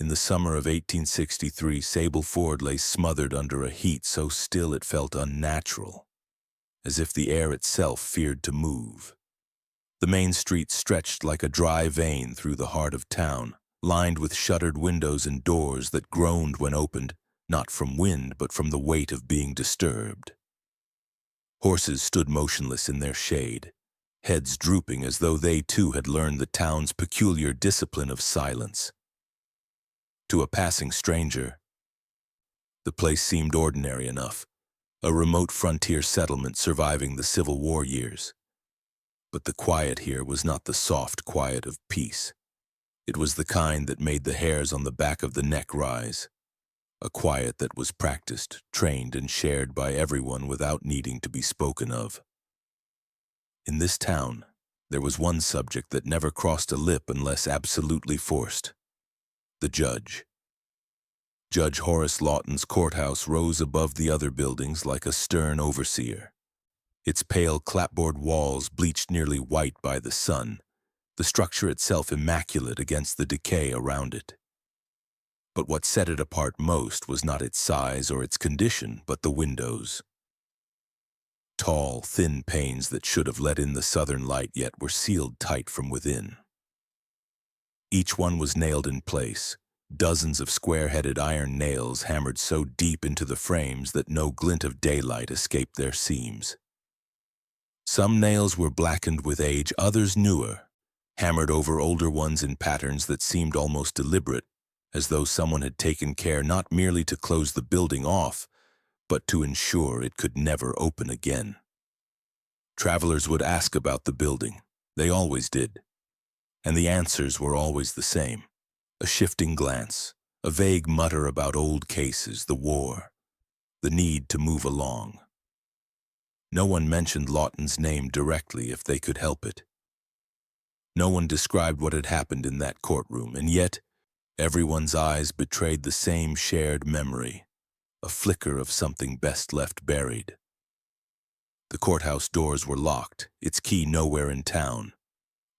In the summer of 1863, Sable Ford lay smothered under a heat so still it felt unnatural, as if the air itself feared to move. The main street stretched like a dry vein through the heart of town, lined with shuttered windows and doors that groaned when opened, not from wind but from the weight of being disturbed. Horses stood motionless in their shade, heads drooping as though they too had learned the town's peculiar discipline of silence. To a passing stranger, the place seemed ordinary enough, a remote frontier settlement surviving the Civil War years. But the quiet here was not the soft quiet of peace. It was the kind that made the hairs on the back of the neck rise, a quiet that was practiced, trained, and shared by everyone without needing to be spoken of. In this town, there was one subject that never crossed a lip unless absolutely forced: the judge. Judge Horace Lawton's courthouse rose above the other buildings like a stern overseer. Its pale clapboard walls bleached nearly white by the sun, the structure itself immaculate against the decay around it. But what set it apart most was not its size or its condition, but the windows. Tall, thin panes that should have let in the southern light yet were sealed tight from within. Each one was nailed in place, dozens of square-headed iron nails hammered so deep into the frames that no glint of daylight escaped their seams. Some nails were blackened with age, others newer, hammered over older ones in patterns that seemed almost deliberate, as though someone had taken care not merely to close the building off, but to ensure it could never open again. Travelers would ask about the building. They always did. And the answers were always the same: a shifting glance, a vague mutter about old cases, the war, the need to move along. No one mentioned Lawton's name directly if they could help it. No one described what had happened in that courtroom, and yet everyone's eyes betrayed the same shared memory, a flicker of something best left buried. The courthouse doors were locked, its key nowhere in town,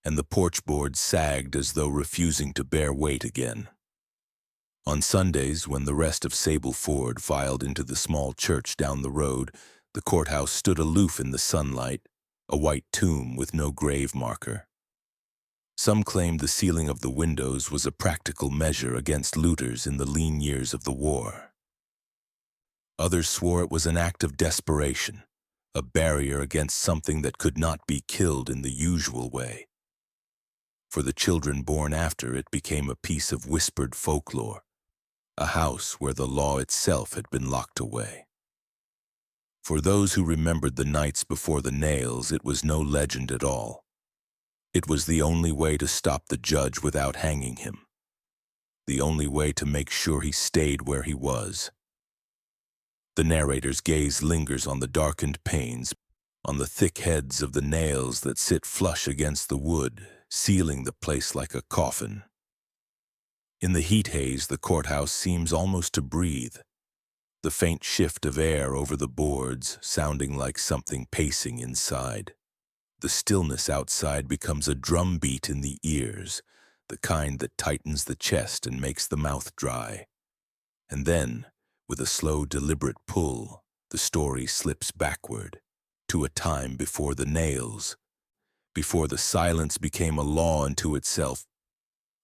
and the porch boards sagged as though refusing to bear weight again. On Sundays, when the rest of Sable Ford filed into the small church down the road, the courthouse stood aloof in the sunlight, a white tomb with no grave marker. Some claimed the sealing of the windows was a practical measure against looters in the lean years of the war. Others swore it was an act of desperation, a barrier against something that could not be killed in the usual way. For the children born after it became a piece of whispered folklore, a house where the law itself had been locked away. For those who remembered the nights before the nails, it was no legend at all. It was the only way to stop the judge without hanging him, the only way to make sure he stayed where he was. The narrator's gaze lingers on the darkened panes, on the thick heads of the nails that sit flush against the wood, sealing the place like a coffin. In the heat haze, the courthouse seems almost to breathe, the faint shift of air over the boards sounding like something pacing inside. The stillness outside becomes a drumbeat in the ears, the kind that tightens the chest and makes the mouth dry. And then, with a slow, deliberate pull, the story slips backward, to a time before the nails, before the silence became a law unto itself,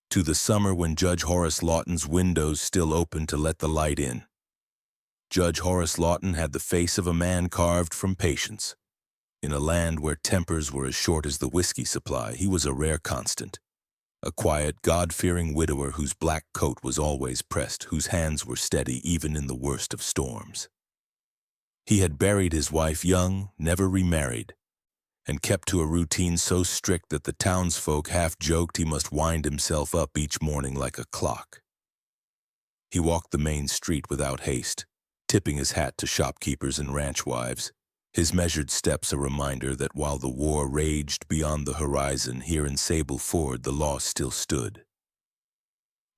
to the summer when Judge Horace Lawton's windows still opened to let the light in. Judge Horace Lawton had the face of a man carved from patience. In a land where tempers were as short as the whiskey supply, he was a rare constant. A quiet, God-fearing widower whose black coat was always pressed, whose hands were steady even in the worst of storms. He had buried his wife young, never remarried, and kept to a routine so strict that the townsfolk half joked he must wind himself up each morning like a clock. He walked the main street without haste, tipping his hat to shopkeepers and ranch wives, his measured steps a reminder that while the war raged beyond the horizon, here in Sable Ford the law still stood.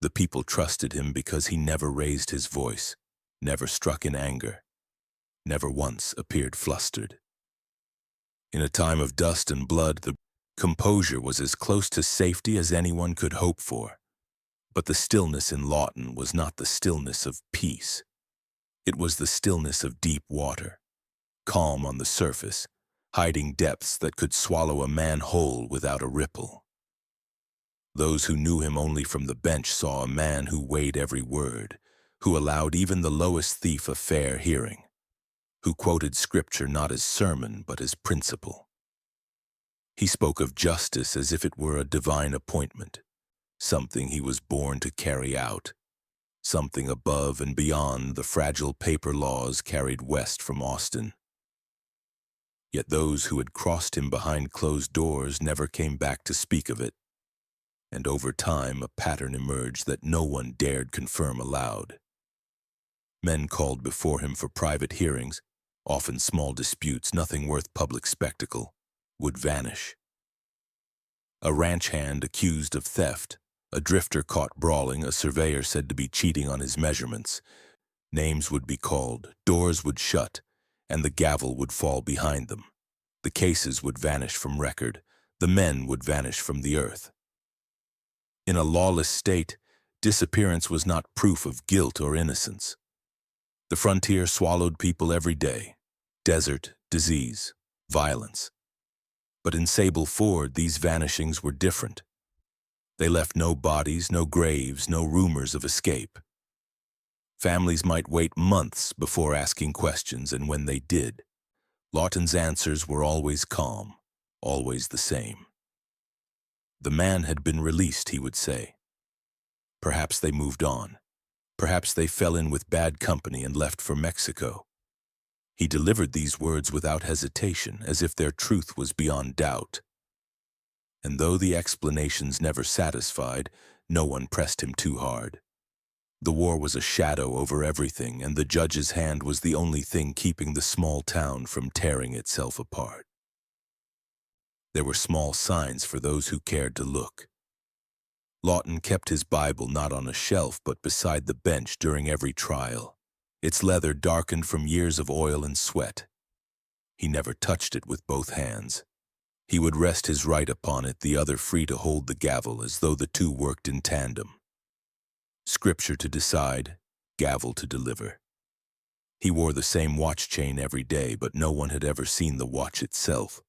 The people trusted him because he never raised his voice, never struck in anger, never once appeared flustered. In a time of dust and blood, the composure was as close to safety as anyone could hope for. But the stillness in Lawton was not the stillness of peace. It was the stillness of deep water, calm on the surface, hiding depths that could swallow a man whole without a ripple. Those who knew him only from the bench saw a man who weighed every word, who allowed even the lowest thief a fair hearing, who quoted scripture not as sermon but as principle. He spoke of justice as if it were a divine appointment, something he was born to carry out, something above and beyond the fragile paper laws carried west from Austin. Yet those who had crossed him behind closed doors never came back to speak of it, and over time a pattern emerged that no one dared confirm aloud. Men called before him for private hearings, often small disputes, nothing worth public spectacle, would vanish. A ranch hand accused of theft, a drifter caught brawling, a surveyor said to be cheating on his measurements. Names would be called, doors would shut, and the gavel would fall behind them. The cases would vanish from record, the men would vanish from the earth. In a lawless state, disappearance was not proof of guilt or innocence. The frontier swallowed people every day, desert, disease, violence. But in Sable Ford, these vanishings were different. They left no bodies, no graves, no rumors of escape. Families might wait months before asking questions, and when they did, Lawton's answers were always calm, always the same. The man had been released, he would say. Perhaps they moved on. Perhaps they fell in with bad company and left for Mexico. He delivered these words without hesitation, as if their truth was beyond doubt. And though the explanations never satisfied, no one pressed him too hard. The war was a shadow over everything, and the judge's hand was the only thing keeping the small town from tearing itself apart. There were small signs for those who cared to look. Lawton kept his Bible not on a shelf but beside the bench during every trial, its leather darkened from years of oil and sweat. He never touched it with both hands. He would rest his right upon it, the other free to hold the gavel, as though the two worked in tandem. Scripture to decide, gavel to deliver. He wore the same watch chain every day, but no one had ever seen the watch itself.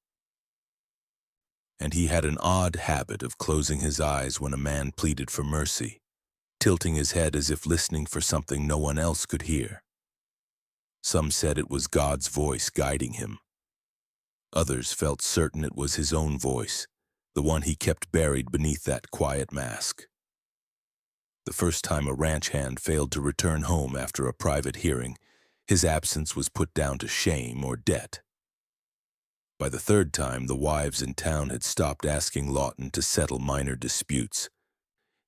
And he had an odd habit of closing his eyes when a man pleaded for mercy, tilting his head as if listening for something no one else could hear. Some said it was God's voice guiding him. Others felt certain it was his own voice, the one he kept buried beneath that quiet mask. The first time a ranch hand failed to return home after a private hearing, his absence was put down to shame or debt. By the third time, the wives in town had stopped asking Lawton to settle minor disputes,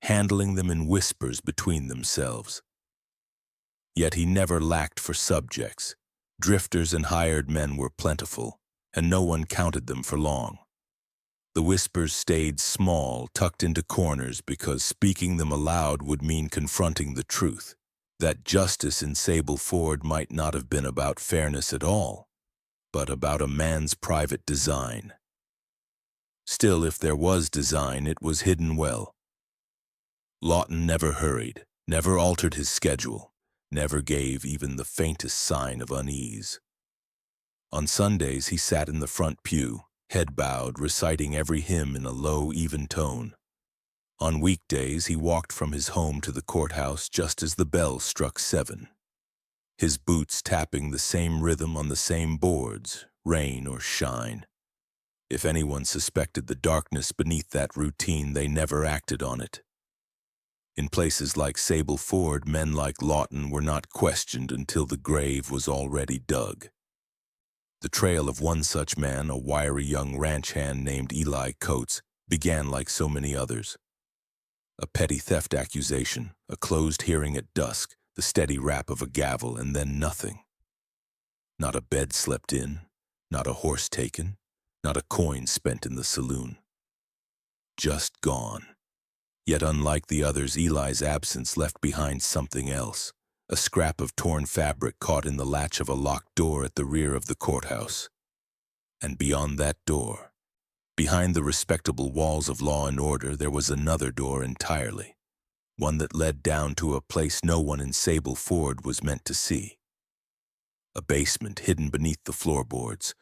handling them in whispers between themselves. Yet he never lacked for subjects. Drifters and hired men were plentiful, and no one counted them for long. The whispers stayed small, tucked into corners, because speaking them aloud would mean confronting the truth, that justice in Sable Ford might not have been about fairness at all, but about a man's private design. Still, if there was design, it was hidden well. Lawton never hurried, never altered his schedule, never gave even the faintest sign of unease. On Sundays, he sat in the front pew, head bowed, reciting every hymn in a low, even tone. On weekdays, he walked from his home to the courthouse just as the bell struck 7. His boots tapping the same rhythm on the same boards, rain or shine. If anyone suspected the darkness beneath that routine, they never acted on it. In places like Sable Ford, men like Lawton were not questioned until the grave was already dug. The trail of one such man, a wiry young ranch hand named Eli Coates, began like so many others. A petty theft accusation, a closed hearing at dusk, the steady rap of a gavel, and then nothing. Not a bed slept in, not a horse taken, not a coin spent in the saloon. Just gone. Yet unlike the others, Eli's absence left behind something else. A scrap of torn fabric caught in the latch of a locked door at the rear of the courthouse. And beyond that door, behind the respectable walls of law and order, there was another door entirely. one that led down to a place no one in Sable Ford was meant to see. A basement hidden beneath the floorboards,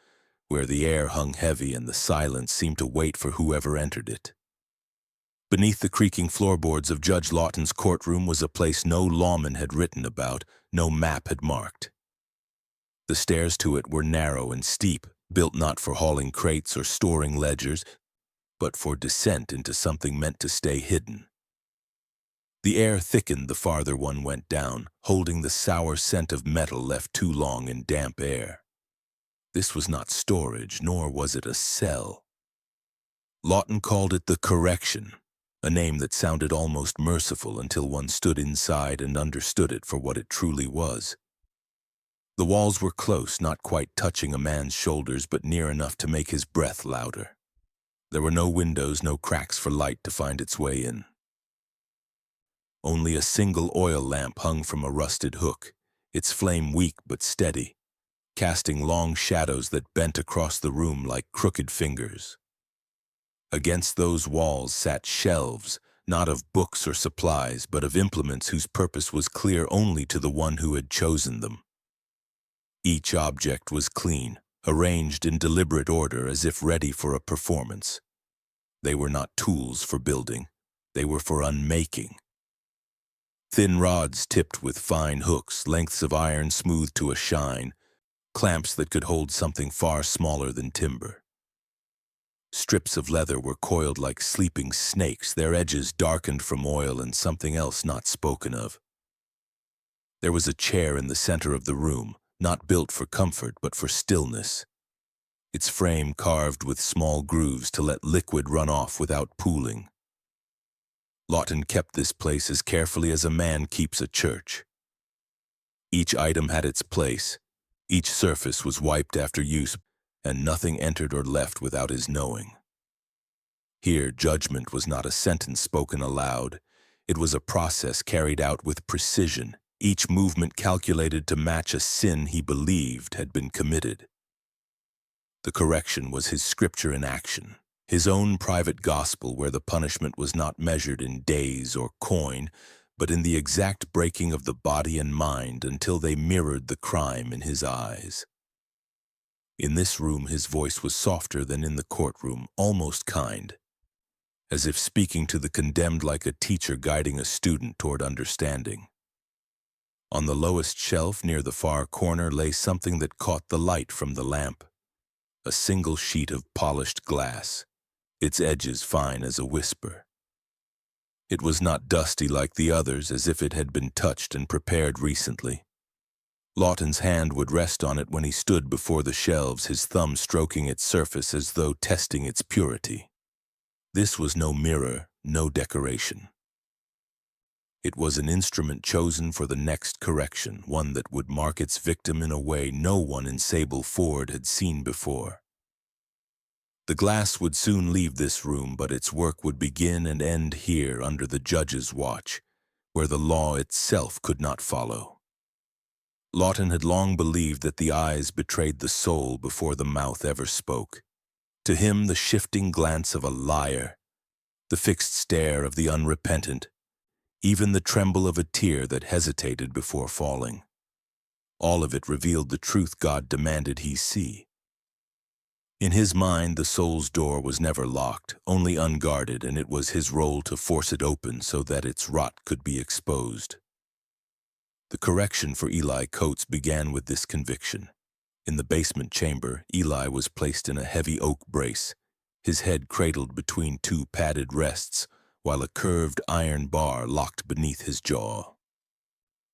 where the air hung heavy and the silence seemed to wait for whoever entered it. Beneath the creaking floorboards of Judge Lawton's courtroom was a place no lawman had written about, no map had marked. The stairs to it were narrow and steep, built not for hauling crates or storing ledgers, but for descent into something meant to stay hidden. The air thickened the farther one went down, holding the sour scent of metal left too long in damp air. This was not storage, nor was it a cell. Lawton called it the Correction, a name that sounded almost merciful until one stood inside and understood it for what it truly was. The walls were close, not quite touching a man's shoulders, but near enough to make his breath louder. There were no windows, no cracks for light to find its way in. Only a single oil lamp hung from a rusted hook, its flame weak but steady, casting long shadows that bent across the room like crooked fingers. Against those walls sat shelves, not of books or supplies, but of implements whose purpose was clear only to the one who had chosen them. Each object was clean, arranged in deliberate order as if ready for a performance. They were not tools for building, they were for unmaking. Thin rods tipped with fine hooks, lengths of iron smoothed to a shine, clamps that could hold something far smaller than timber. Strips of leather were coiled like sleeping snakes, their edges darkened from oil and something else not spoken of. There was a chair in the center of the room, not built for comfort but for stillness, its frame carved with small grooves to let liquid run off without pooling. Lawton kept this place as carefully as a man keeps a church. Each item had its place, each surface was wiped after use, and nothing entered or left without his knowing. Here, judgment was not a sentence spoken aloud. It was a process carried out with precision, each movement calculated to match a sin he believed had been committed. The correction was his scripture in action, his own private gospel where the punishment was not measured in days or coin, but in the exact breaking of the body and mind until they mirrored the crime in his eyes. In this room his voice was softer than in the courtroom, almost kind, as if speaking to the condemned like a teacher guiding a student toward understanding. On the lowest shelf near the far corner lay something that caught the light from the lamp, a single sheet of polished glass, its edges fine as a whisper. It was not dusty like the others, as if it had been touched and prepared recently. Lawton's hand would rest on it when he stood before the shelves, his thumb stroking its surface as though testing its purity. This was no mirror, no decoration. It was an instrument chosen for the next correction, one that would mark its victim in a way no one in Sable Ford had seen before. The glass would soon leave this room, but its work would begin and end here under the judge's watch, where the law itself could not follow. Lawton had long believed that the eyes betrayed the soul before the mouth ever spoke. To him, the shifting glance of a liar, the fixed stare of the unrepentant, even the tremble of a tear that hesitated before falling. All of it revealed the truth God demanded he see. In his mind, the soul's door was never locked, only unguarded, and it was his role to force it open so that its rot could be exposed. The correction for Eli Coates began with this conviction. In the basement chamber, Eli was placed in a heavy oak brace, his head cradled between two padded rests, while a curved iron bar locked beneath his jaw.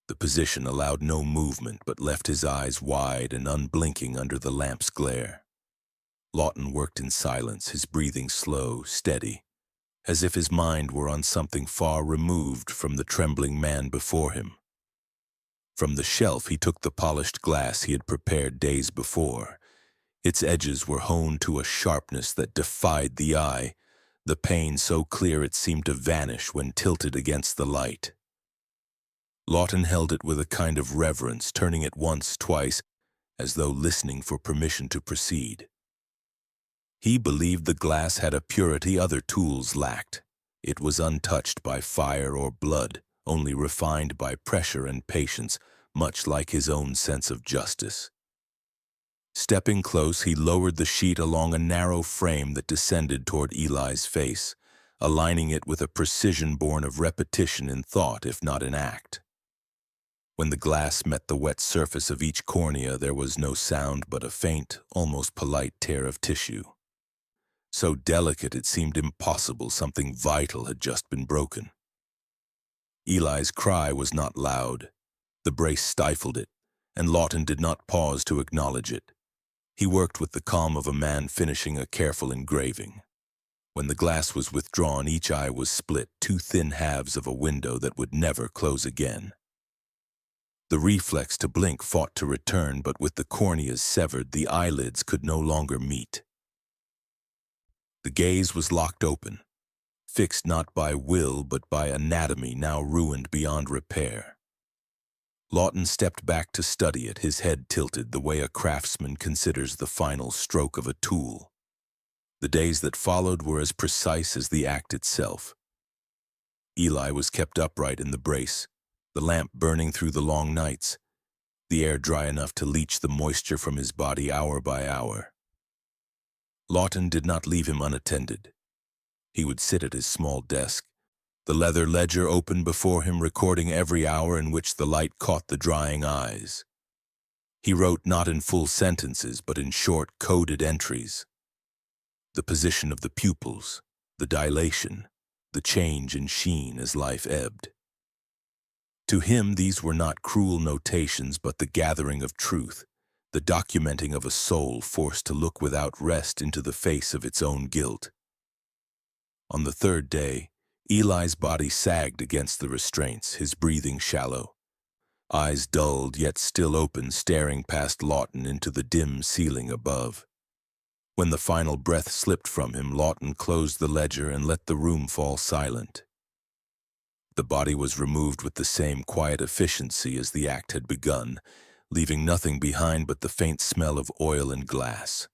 The position allowed no movement but left his eyes wide and unblinking under the lamp's glare. Lawton worked in silence, his breathing slow, steady, as if his mind were on something far removed from the trembling man before him. From the shelf he took the polished glass he had prepared days before. Its edges were honed to a sharpness that defied the eye, the pane so clear it seemed to vanish when tilted against the light. Lawton held it with a kind of reverence, turning it once, twice, as though listening for permission to proceed. He believed the glass had a purity other tools lacked, It was untouched by fire or blood, only refined by pressure and patience, much like his own sense of justice. Stepping close, he lowered the sheet along a narrow frame that descended toward Eli's face, aligning it with a precision born of repetition in thought, if not in act. When the glass met the wet surface of each cornea, there was no sound but a faint, almost polite tear of tissue. So delicate it seemed impossible something vital had just been broken. Eli's cry was not loud. The brace stifled it, and Lawton did not pause to acknowledge it. He worked with the calm of a man finishing a careful engraving. When the glass was withdrawn, each eye was split, two thin halves of a window that would never close again. The reflex to blink fought to return, but with the corneas severed, the eyelids could no longer meet. The gaze was locked open, fixed not by will but by anatomy now ruined beyond repair. Lawton stepped back to study it, his head tilted the way a craftsman considers the final stroke of a tool. The days that followed were as precise as the act itself. Eli was kept upright in the brace, the lamp burning through the long nights, the air dry enough to leach the moisture from his body hour by hour. Lawton did not leave him unattended. He would sit at his small desk, the leather ledger open before him, recording every hour in which the light caught the drying eyes. He wrote not in full sentences, but in short, coded entries. The position of the pupils, the dilation, the change in sheen as life ebbed. To him, these were not cruel notations, but the gathering of truth, the documenting of a soul forced to look without rest into the face of its own guilt. On the third day, Eli's body sagged against the restraints, his breathing shallow. Eyes dulled yet still open, staring past Lawton into the dim ceiling above. When the final breath slipped from him, Lawton closed the ledger and let the room fall silent. The body was removed with the same quiet efficiency as the act had begun, leaving nothing behind but the faint smell of oil and glass.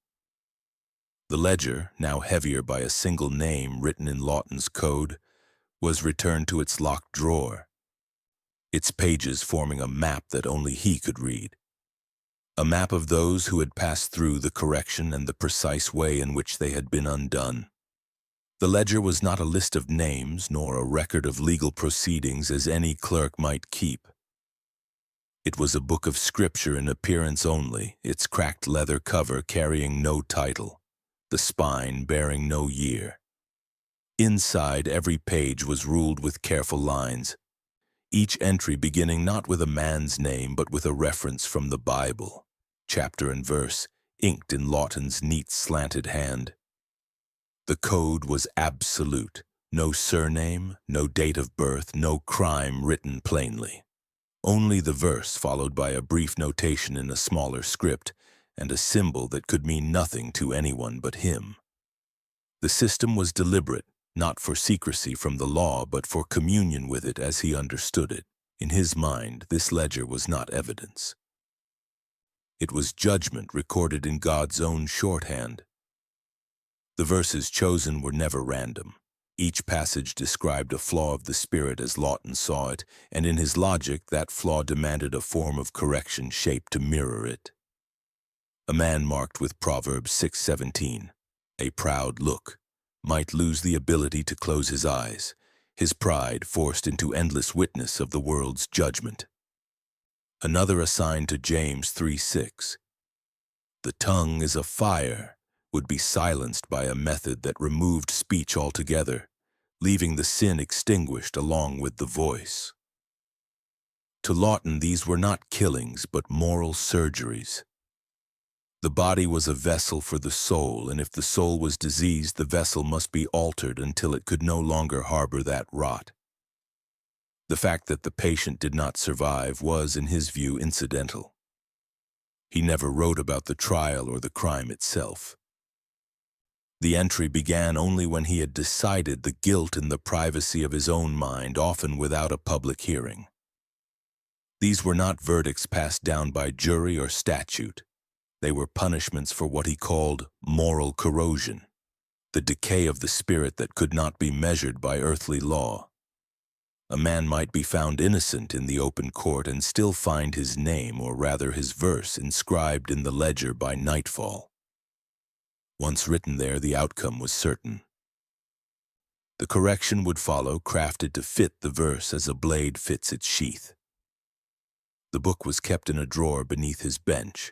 The ledger, now heavier by a single name written in Lawton's code, was returned to its locked drawer, its pages forming a map that only he could read. A map of those who had passed through the correction and the precise way in which they had been undone. The ledger was not a list of names nor a record of legal proceedings as any clerk might keep. It was a book of scripture in appearance only, its cracked leather cover carrying no title, the spine bearing no year. Inside, every page was ruled with careful lines, each entry beginning not with a man's name but with a reference from the Bible, chapter and verse, inked in Lawton's neat slanted hand. The code was absolute, no surname, no date of birth, no crime written plainly. Only the verse followed by a brief notation in a smaller script and a symbol that could mean nothing to anyone but him. The system was deliberate, not for secrecy from the law, but for communion with it as he understood it. In his mind, this ledger was not evidence. It was judgment recorded in God's own shorthand. The verses chosen were never random. Each passage described a flaw of the spirit as Lawton saw it, and in his logic, that flaw demanded a form of correction shaped to mirror it. A man marked with Proverbs 6:17, a proud look, might lose the ability to close his eyes, his pride forced into endless witness of the world's judgment. Another assigned to James 3:6, the tongue is a fire, would be silenced by a method that removed speech altogether, leaving the sin extinguished along with the voice. To Lawton, these were not killings but moral surgeries. The body was a vessel for the soul, and if the soul was diseased, the vessel must be altered until it could no longer harbor that rot. The fact that the patient did not survive was, in his view, incidental. He never wrote about the trial or the crime itself. The entry began only when he had decided the guilt in the privacy of his own mind, often without a public hearing. These were not verdicts passed down by jury or statute. They were punishments for what he called moral corrosion. the decay of the spirit that could not be measured by earthly law. A man might be found innocent in the open court and still find his name, or rather his verse, inscribed in the ledger by nightfall. Once written there, the outcome was certain. The correction would follow, crafted to fit the verse as a blade fits its sheath. The book was kept in a drawer beneath his bench,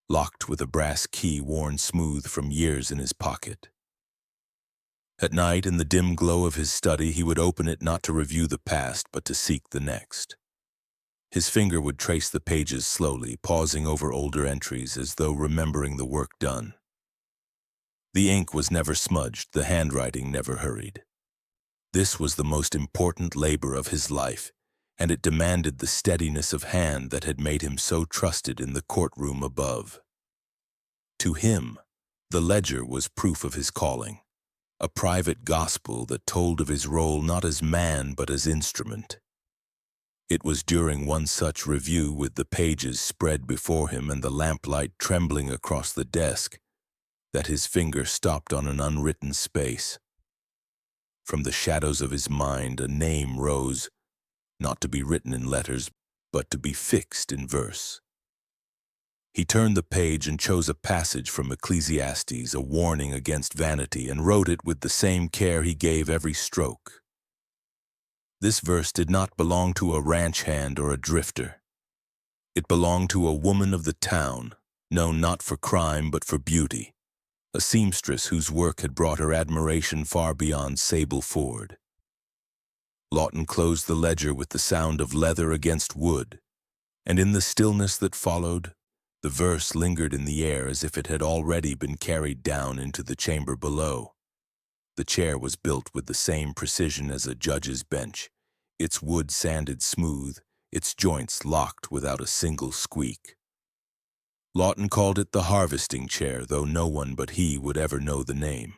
locked with a brass key worn smooth from years in his pocket. At night, in the dim glow of his study, he would open it not to review the past, but to seek the next. His finger would trace the pages slowly, pausing over older entries as though remembering the work done. The ink was never smudged, the handwriting never hurried. This was the most important labor of his life, and it demanded the steadiness of hand that had made him so trusted in the courtroom above. To him, the ledger was proof of his calling, a private gospel that told of his role not as man but as instrument. It was during one such review, with the pages spread before him and the lamplight trembling across the desk, that his finger stopped on an unwritten space. From the shadows of his mind, a name rose, not to be written in letters, but to be fixed in verse. He turned the page and chose a passage from Ecclesiastes, a warning against vanity, and wrote it with the same care he gave every stroke. This verse did not belong to a ranch hand or a drifter. It belonged to a woman of the town, known not for crime but for beauty, a seamstress whose work had brought her admiration far beyond Sable Ford. Lawton closed the ledger with the sound of leather against wood, and in the stillness that followed, the verse lingered in the air as if it had already been carried down into the chamber below. The chair was built with the same precision as a judge's bench, its wood sanded smooth, its joints locked without a single squeak. Lawton called it the harvesting chair, though no one but he would ever know the name.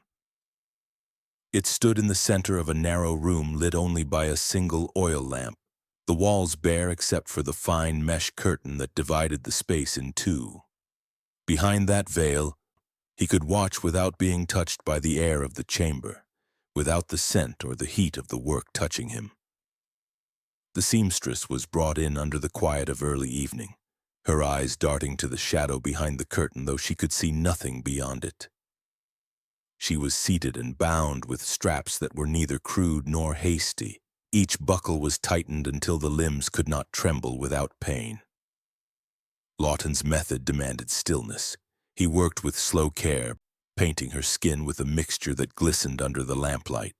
It stood in the center of a narrow room lit only by a single oil lamp, the walls bare except for the fine mesh curtain that divided the space in two. Behind that veil, he could watch without being touched by the air of the chamber, without the scent or the heat of the work touching him. The seamstress was brought in under the quiet of early evening, her eyes darting to the shadow behind the curtain, though she could see nothing beyond it. She was seated and bound with straps that were neither crude nor hasty. Each buckle was tightened until the limbs could not tremble without pain. Lawton's method demanded stillness. He worked with slow care, painting her skin with a mixture that glistened under the lamplight.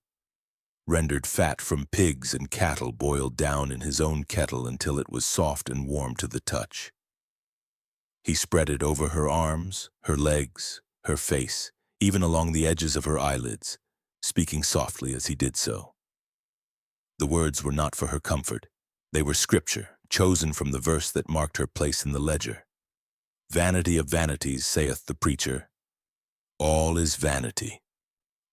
Rendered fat from pigs and cattle boiled down in his own kettle until it was soft and warm to the touch. He spread it over her arms, her legs, her face, even along the edges of her eyelids, speaking softly as he did so. The words were not for her comfort. They were scripture, chosen from the verse that marked her place in the ledger. Vanity of vanities, saith the preacher. All is vanity.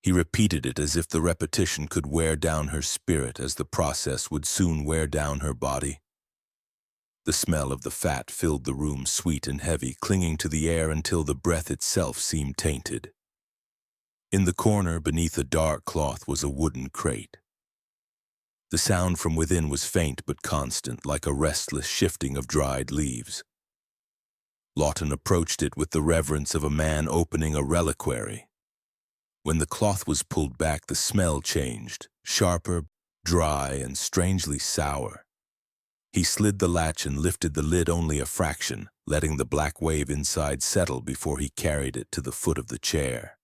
He repeated it as if the repetition could wear down her spirit, as the process would soon wear down her body. The smell of the fat filled the room, sweet and heavy, clinging to the air until the breath itself seemed tainted. In the corner, beneath a dark cloth, was a wooden crate. The sound from within was faint but constant, like a restless shifting of dried leaves. Lawton approached it with the reverence of a man opening a reliquary. When the cloth was pulled back, the smell changed, sharper, dry, and strangely sour. He slid the latch and lifted the lid only a fraction, letting the black wave inside settle before he carried it to the foot of the chair.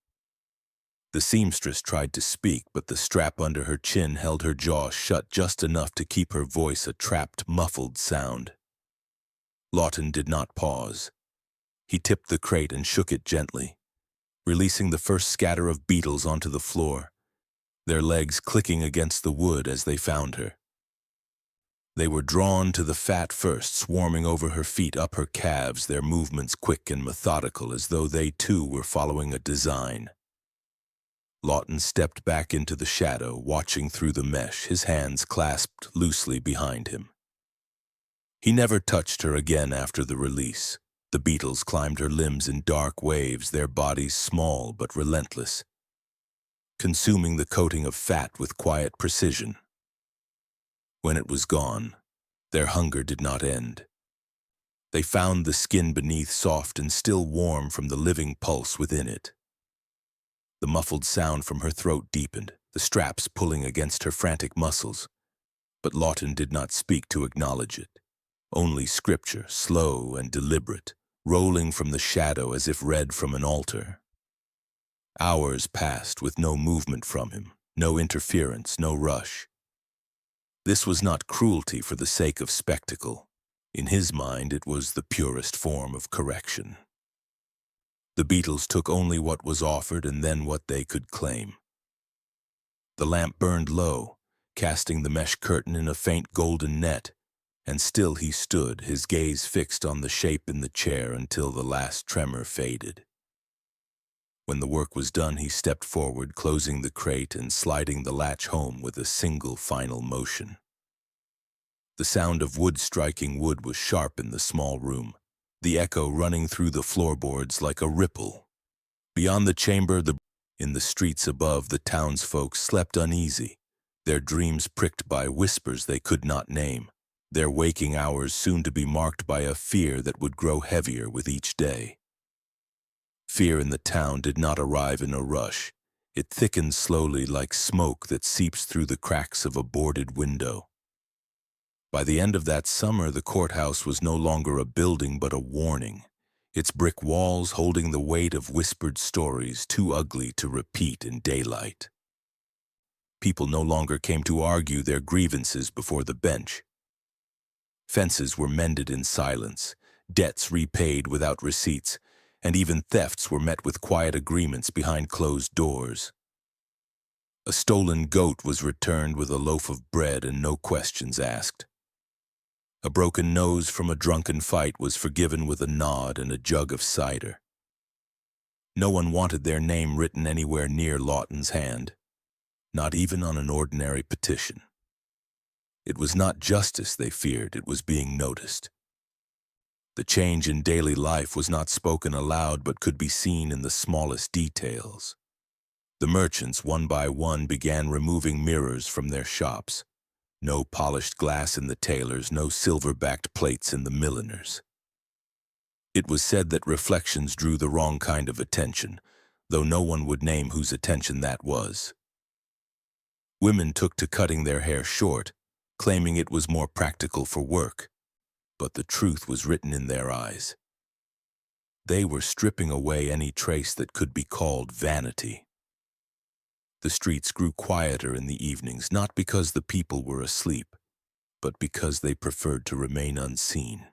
The seamstress tried to speak, but the strap under her chin held her jaw shut just enough to keep her voice a trapped, muffled sound. Lawton did not pause. He tipped the crate and shook it gently, releasing the first scatter of beetles onto the floor, their legs clicking against the wood as they found her. They were drawn to the fat first, swarming over her feet, up her calves, their movements quick and methodical, as though they too were following a design. Lawton stepped back into the shadow, watching through the mesh, his hands clasped loosely behind him. He never touched her again after the release. The beetles climbed her limbs in dark waves, their bodies small but relentless. consuming the coating of fat with quiet precision. When it was gone, their hunger did not end. They found the skin beneath soft and still warm from the living pulse within it. The muffled sound from her throat deepened, the straps pulling against her frantic muscles. But Lawton did not speak to acknowledge it. Only scripture, slow and deliberate, rolling from the shadow as if read from an altar. Hours passed with no movement from him, no interference, no rush. This was not cruelty for the sake of spectacle. In his mind, it was the purest form of correction. The beetles took only what was offered and then what they could claim. The lamp burned low, casting the mesh curtain in a faint golden net, and still he stood, his gaze fixed on the shape in the chair until the last tremor faded. When the work was done, he stepped forward, closing the crate and sliding the latch home with a single final motion. The sound of wood striking wood was sharp in the small room, the echo running through the floorboards like a ripple. Beyond the chamber, in the streets above, the townsfolk slept uneasy, their dreams pricked by whispers they could not name, their waking hours soon to be marked by a fear that would grow heavier with each day. Fear in the town did not arrive in a rush. It thickened slowly like smoke that seeps through the cracks of a boarded window. By the end of that summer, the courthouse was no longer a building but a warning, its brick walls holding the weight of whispered stories too ugly to repeat in daylight. People no longer came to argue their grievances before the bench. Fences were mended in silence, debts repaid without receipts, and even thefts were met with quiet agreements behind closed doors. A stolen goat was returned with a loaf of bread and no questions asked. A broken nose from a drunken fight was forgiven with a nod and a jug of cider. No one wanted their name written anywhere near Lawton's hand, not even on an ordinary petition. It was not justice they feared, it was being noticed. The change in daily life was not spoken aloud but could be seen in the smallest details. The merchants, one by one, began removing mirrors from their shops. No polished glass in the tailors, no silver-backed plates in the milliners. It was said that reflections drew the wrong kind of attention, though no one would name whose attention that was. Women took to cutting their hair short, claiming it was more practical for work, but the truth was written in their eyes. They were stripping away any trace that could be called vanity. The streets grew quieter in the evenings, not because the people were asleep, but because they preferred to remain unseen.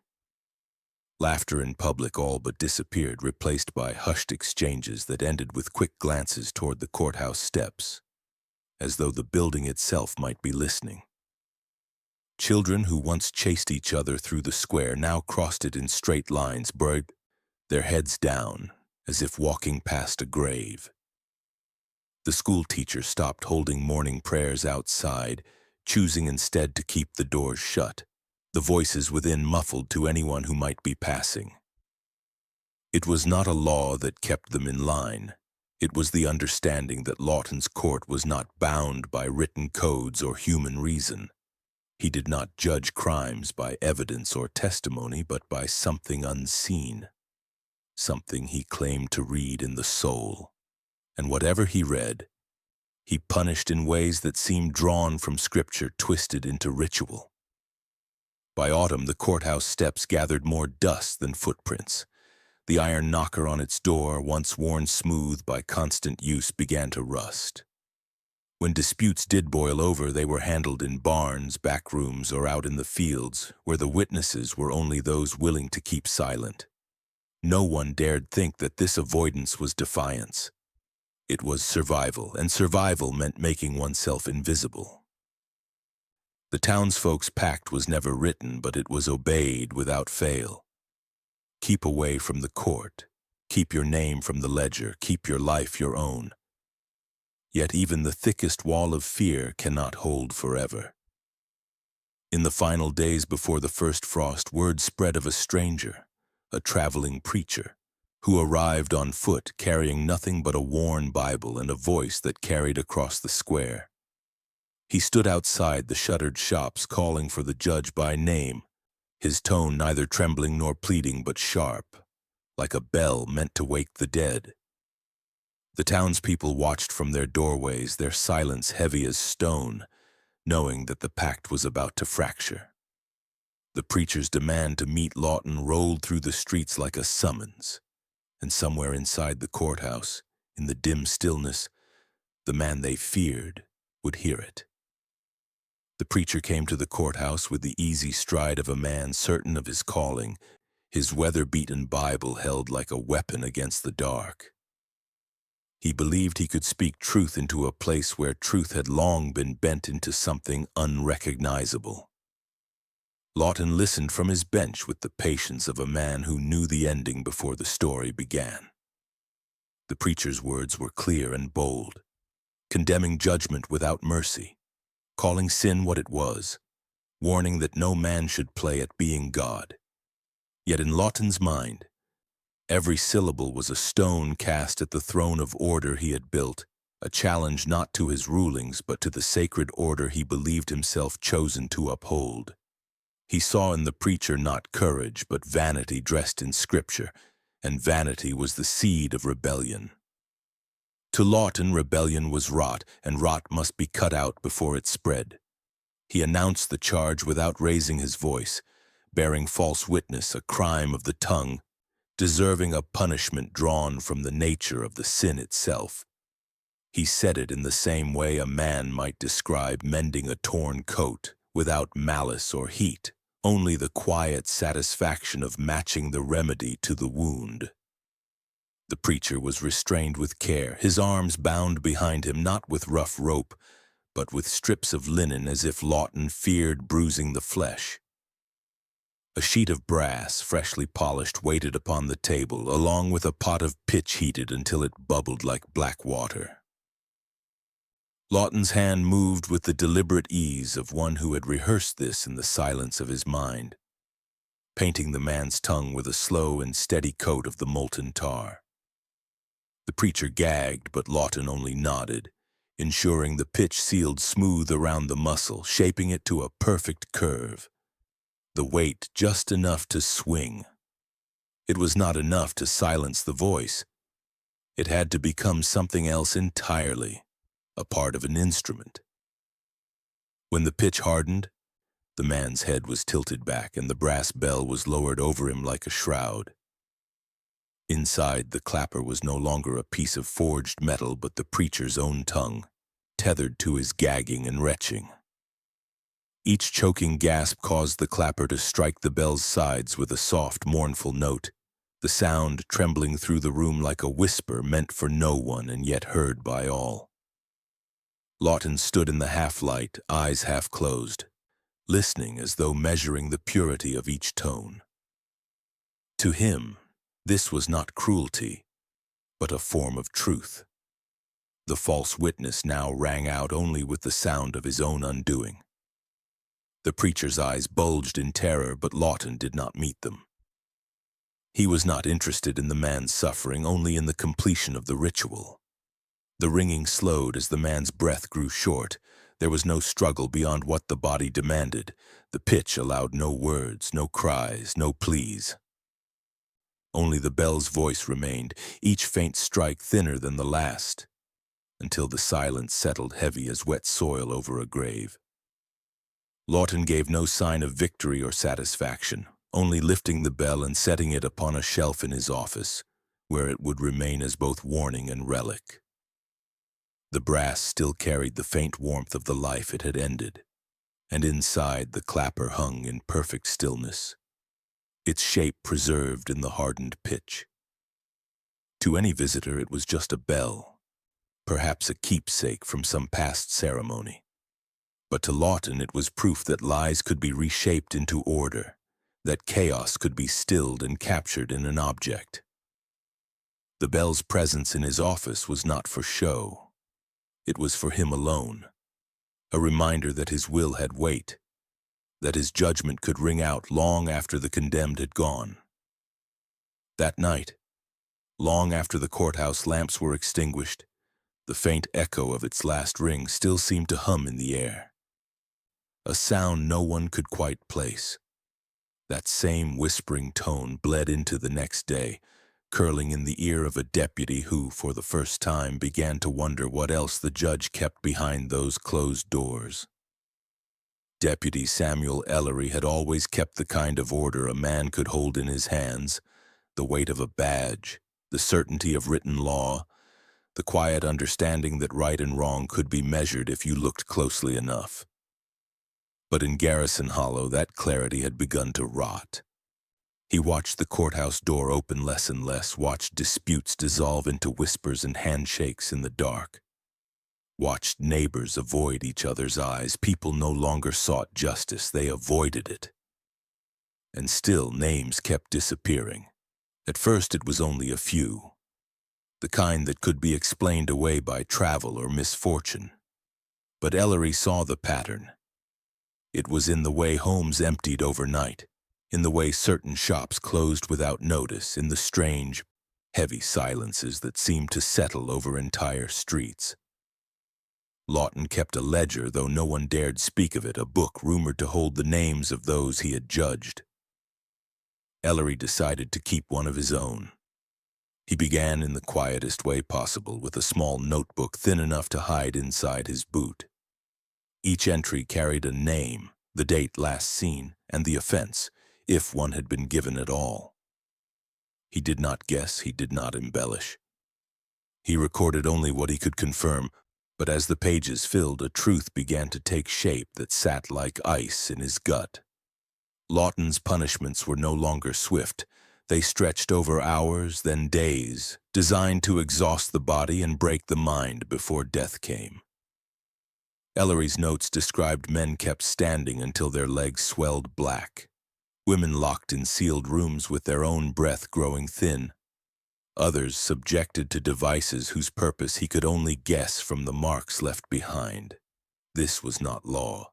Laughter in public all but disappeared, replaced by hushed exchanges that ended with quick glances toward the courthouse steps, as though the building itself might be listening. Children who once chased each other through the square now crossed it in straight lines, their heads down, as if walking past a grave. The school teacher stopped holding morning prayers outside, choosing instead to keep the doors shut, the voices within muffled to anyone who might be passing. It was not a law that kept them in line. It was the understanding that Lawton's court was not bound by written codes or human reason. He did not judge crimes by evidence or testimony, but by something unseen, something he claimed to read in the soul. And whatever he read, he punished in ways that seemed drawn from scripture, twisted into ritual. By autumn, the courthouse steps gathered more dust than footprints. The iron knocker on its door, once worn smooth by constant use, began to rust. When disputes did boil over, they were handled in barns, back rooms, or out in the fields, where the witnesses were only those willing to keep silent. No one dared think that this avoidance was defiance. It was survival, and survival meant making oneself invisible. The townsfolk's pact was never written, but it was obeyed without fail. Keep away from the court. Keep your name from the ledger. Keep your life your own. Yet even the thickest wall of fear cannot hold forever. In the final days before the first frost, word spread of a stranger, a traveling preacher, who arrived on foot carrying nothing but a worn Bible and a voice that carried across the square. He stood outside the shuttered shops calling for the judge by name, his tone neither trembling nor pleading but sharp, like a bell meant to wake the dead. The townspeople watched from their doorways, their silence heavy as stone, knowing that the pact was about to fracture. The preacher's demand to meet Lawton rolled through the streets like a summons, and somewhere inside the courthouse, in the dim stillness, the man they feared would hear it. The preacher came to the courthouse with the easy stride of a man certain of his calling, his weather-beaten Bible held like a weapon against the dark. He believed he could speak truth into a place where truth had long been bent into something unrecognizable. Lawton listened from his bench with the patience of a man who knew the ending before the story began. The preacher's words were clear and bold, condemning judgment without mercy, calling sin what it was, warning that no man should play at being God. Yet in Lawton's mind, every syllable was a stone cast at the throne of order he had built, a challenge not to his rulings but to the sacred order he believed himself chosen to uphold. He saw in the preacher not courage but vanity dressed in Scripture, and vanity was the seed of rebellion. To Lawton, rebellion was rot, and rot must be cut out before it spread. He announced the charge without raising his voice, bearing false witness, a crime of the tongue, deserving a punishment drawn from the nature of the sin itself. He said it in the same way a man might describe mending a torn coat, without malice or heat, only the quiet satisfaction of matching the remedy to the wound. The preacher was restrained with care, his arms bound behind him not with rough rope, but with strips of linen as if Lawton feared bruising the flesh. A sheet of brass, freshly polished, waited upon the table, along with a pot of pitch heated until it bubbled like black water. Lawton's hand moved with the deliberate ease of one who had rehearsed this in the silence of his mind, painting the man's tongue with a slow and steady coat of the molten tar. The preacher gagged, but Lawton only nodded, ensuring the pitch sealed smooth around the muscle, shaping it to a perfect curve. The weight just enough to swing. It was not enough to silence the voice. It had to become something else entirely, a part of an instrument. When the pitch hardened, the man's head was tilted back and the brass bell was lowered over him like a shroud. Inside, the clapper was no longer a piece of forged metal but the preacher's own tongue, tethered to his gagging and retching. Each choking gasp caused the clapper to strike the bell's sides with a soft, mournful note, the sound trembling through the room like a whisper meant for no one and yet heard by all. Lawton stood in the half-light, eyes half-closed, listening as though measuring the purity of each tone. To him, this was not cruelty, but a form of truth. The false witness now rang out only with the sound of his own undoing. The preacher's eyes bulged in terror, but Lawton did not meet them. He was not interested in the man's suffering, only in the completion of the ritual. The ringing slowed as the man's breath grew short. There was no struggle beyond what the body demanded. The pitch allowed no words, no cries, no pleas. Only the bell's voice remained, each faint strike thinner than the last, until the silence settled heavy as wet soil over a grave. Lawton gave no sign of victory or satisfaction, only lifting the bell and setting it upon a shelf in his office, where it would remain as both warning and relic. The brass still carried the faint warmth of the life it had ended, and inside the clapper hung in perfect stillness, its shape preserved in the hardened pitch. To any visitor it was just a bell, perhaps a keepsake from some past ceremony. But to Lawton it was proof that lies could be reshaped into order, that chaos could be stilled and captured in an object. The bell's presence in his office was not for show. It was for him alone, a reminder that his will had weight, that his judgment could ring out long after the condemned had gone. That night, Long after the courthouse lamps were extinguished, the faint echo of its last ring still seemed to hum in the air. A sound no one could quite place. That same whispering tone bled into the next day, curling in the ear of a deputy who, for the first time, began to wonder what else the judge kept behind those closed doors. Deputy Samuel Ellery had always kept the kind of order a man could hold in his hands, the weight of a badge, the certainty of written law, the quiet understanding that right and wrong could be measured if you looked closely enough. But in Garrison Hollow, that clarity had begun to rot. He watched the courthouse door open less and less, watched disputes dissolve into whispers and handshakes in the dark, watched neighbors avoid each other's eyes. People no longer sought justice, they avoided it. And still, names kept disappearing. At first it was only a few, the kind that could be explained away by travel or misfortune. But Ellery saw the pattern. It was in the way homes emptied overnight, in the way certain shops closed without notice, in the strange, heavy silences that seemed to settle over entire streets. Lawton kept a ledger, though no one dared speak of it, a book rumored to hold the names of those he had judged. Ellery decided to keep one of his own. He began in the quietest way possible, with a small notebook thin enough to hide inside his boot. Each entry carried a name, the date last seen, and the offense, if one had been given at all. He did not guess, he did not embellish. He recorded only what he could confirm, but as the pages filled, a truth began to take shape that sat like ice in his gut. Lawton's punishments were no longer swift. They stretched over hours, then days, designed to exhaust the body and break the mind before death came. Ellery's notes described men kept standing until their legs swelled black, women locked in sealed rooms with their own breath growing thin, others subjected to devices whose purpose he could only guess from the marks left behind. This was not law.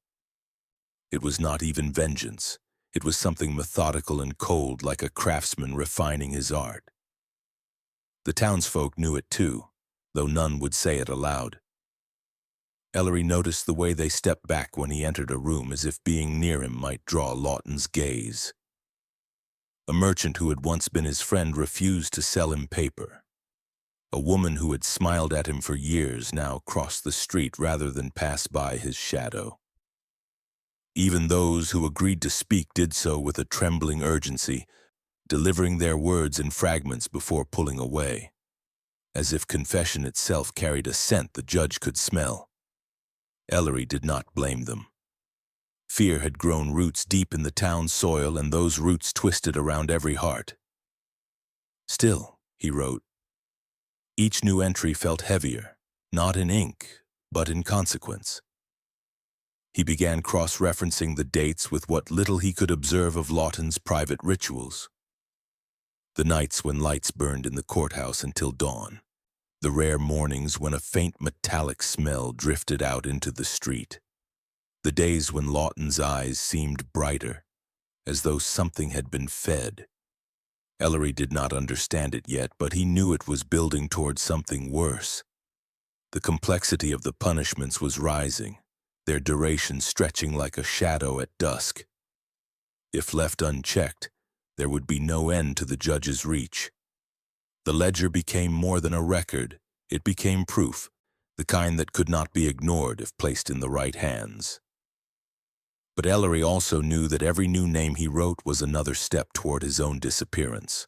It was not even vengeance. It was something methodical and cold, like a craftsman refining his art. The townsfolk knew it too, though none would say it aloud. Ellery noticed the way they stepped back when he entered a room, as if being near him might draw Lawton's gaze. A merchant who had once been his friend refused to sell him paper. A woman who had smiled at him for years now crossed the street rather than pass by his shadow. Even those who agreed to speak did so with a trembling urgency, delivering their words in fragments before pulling away, as if confession itself carried a scent the judge could smell. Ellery did not blame them. Fear had grown roots deep in the town's soil, and those roots twisted around every heart. Still, he wrote, each new entry felt heavier, not in ink, but in consequence. He began cross-referencing the dates with what little he could observe of Lawton's private rituals. The nights when lights burned in the courthouse until dawn, the rare mornings when a faint metallic smell drifted out into the street, the days when Lawton's eyes seemed brighter, as though something had been fed. Ellery did not understand it yet, but he knew it was building toward something worse. The complexity of the punishments was rising, their duration stretching like a shadow at dusk. If left unchecked, there would be no end to the judge's reach. The ledger became more than a record. It became proof, the kind that could not be ignored if placed in the right hands. But Ellery also knew that every new name he wrote was another step toward his own disappearance.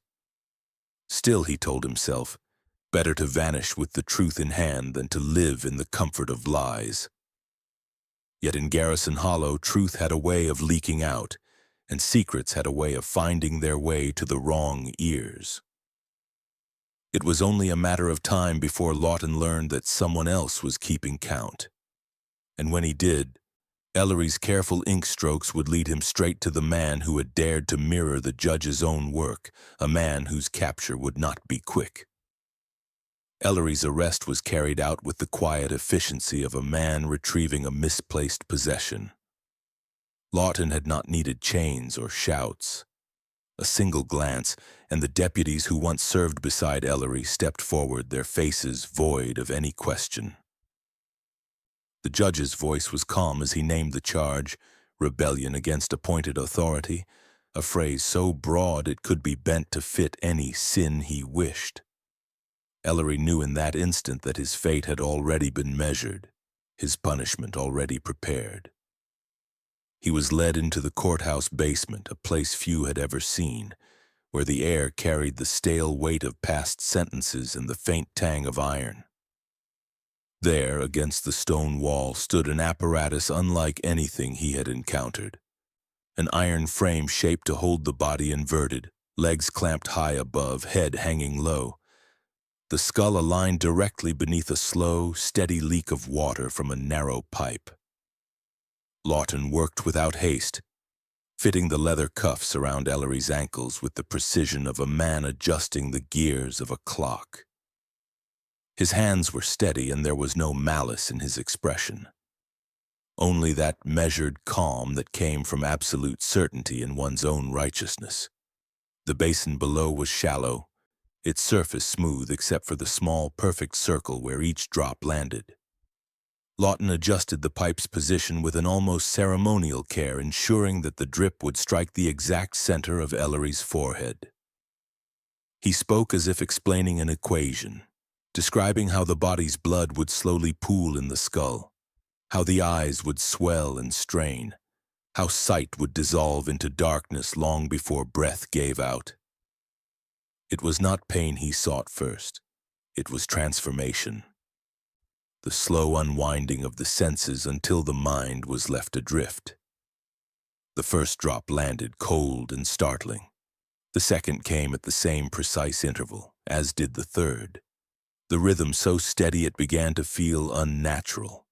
Still, he told himself, better to vanish with the truth in hand than to live in the comfort of lies. Yet in Garrison Hollow, truth had a way of leaking out, and secrets had a way of finding their way to the wrong ears. It was only a matter of time before Lawton learned that someone else was keeping count. And when he did, Ellery's careful ink strokes would lead him straight to the man who had dared to mirror the judge's own work, a man whose capture would not be quick. Ellery's arrest was carried out with the quiet efficiency of a man retrieving a misplaced possession. Lawton had not needed chains or shouts. A single glance, and the deputies who once served beside Ellery stepped forward, their faces void of any question. The judge's voice was calm as he named the charge, rebellion against appointed authority, a phrase so broad it could be bent to fit any sin he wished. Ellery knew in that instant that his fate had already been measured, his punishment already prepared. He was led into the courthouse basement, a place few had ever seen, where the air carried the stale weight of past sentences and the faint tang of iron. There, against the stone wall, stood an apparatus unlike anything he had encountered. An iron frame shaped to hold the body inverted, legs clamped high above, head hanging low. The skull aligned directly beneath a slow, steady leak of water from a narrow pipe. Lawton worked without haste, fitting the leather cuffs around Ellery's ankles with the precision of a man adjusting the gears of a clock. His hands were steady, and there was no malice in his expression. Only that measured calm that came from absolute certainty in one's own righteousness. The basin below was shallow, its surface smooth except for the small, perfect circle where each drop landed. Lawton adjusted the pipe's position with an almost ceremonial care, ensuring that the drip would strike the exact center of Ellery's forehead. He spoke as if explaining an equation, describing how the body's blood would slowly pool in the skull, how the eyes would swell and strain, how sight would dissolve into darkness long before breath gave out. It was not pain he sought first, it was transformation. The slow unwinding of the senses until the mind was left adrift. The first drop landed cold and startling. The second came at the same precise interval, as did the third. The rhythm so steady it began to feel unnatural,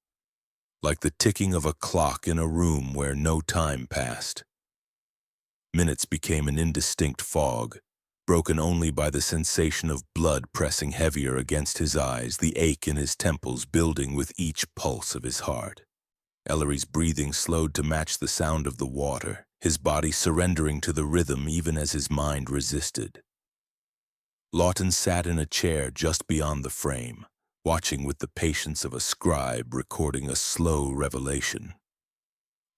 like the ticking of a clock in a room where no time passed. Minutes became an indistinct fog, broken only by the sensation of blood pressing heavier against his eyes, the ache in his temples building with each pulse of his heart. Ellery's breathing slowed to match the sound of the water, his body surrendering to the rhythm even as his mind resisted. Lawton sat in a chair just beyond the frame, watching with the patience of a scribe recording a slow revelation.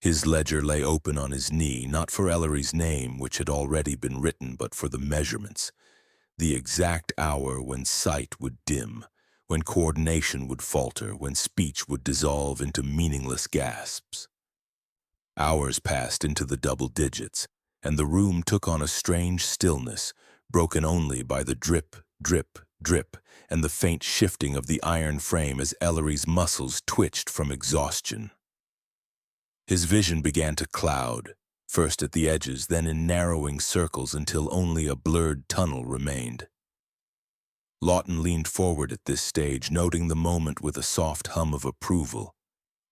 His ledger lay open on his knee, not for Ellery's name, which had already been written, but for the measurements, the exact hour when sight would dim, when coordination would falter, when speech would dissolve into meaningless gasps. Hours passed into the double digits, and the room took on a strange stillness, broken only by the drip, drip, drip, and the faint shifting of the iron frame as Ellery's muscles twitched from exhaustion. His vision began to cloud, first at the edges, then in narrowing circles until only a blurred tunnel remained. Lawton leaned forward at this stage, noting the moment with a soft hum of approval,